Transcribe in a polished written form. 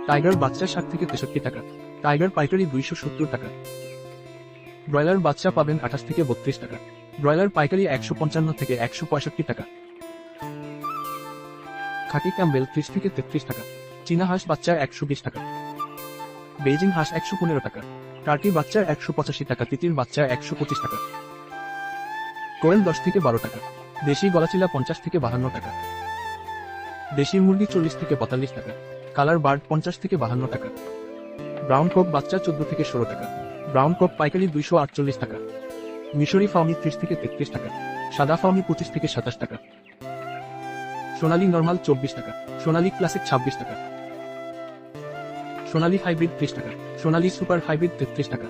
Tiger বাচ্চা 60 থেকে 63 টাকা, টাইগার পাইকারি 270 টাকা। ব্রয়লার বাচ্চা পাবেন 28 থেকে 32 টাকা, ব্রয়লার পাইকারি 155 থেকে 165 টাকা। খাকি ক্যাম্বেল 30 থেকে 33 টাকা, চীনা হাঁস বাচ্চা 120 টাকা, বেইজিং হাঁস 115 টাকা, টার্কি বাচ্চা 185 টাকা, তিতির বাচ্চা 125 টাকা। কোয়েল 10 থেকে 12 টাকা, দেশি গলাচিলা 50 থেকে 52 টাকা, দেশি মুরগি 40 থেকে 42 টাকা, কালার বার্ড 50 থেকে 52 টাকা। ব্রাউন কক বাচ্চা 14 থেকে 16 টাকা, ব্রাউন কক পাইকারি 248 টাকা। মিশরি ফাউমি 30 থেকে 33 টাকা, সাদা ফাউমি 25 থেকে 27 টাকা। সোনালী নরমাল 24 টাকা, সোনালী ক্লাসিক 26 টাকা, সোনালী হাইব্রিড 30 টাকা, সোনালী সুপার হাইব্রিড 33 টাকা।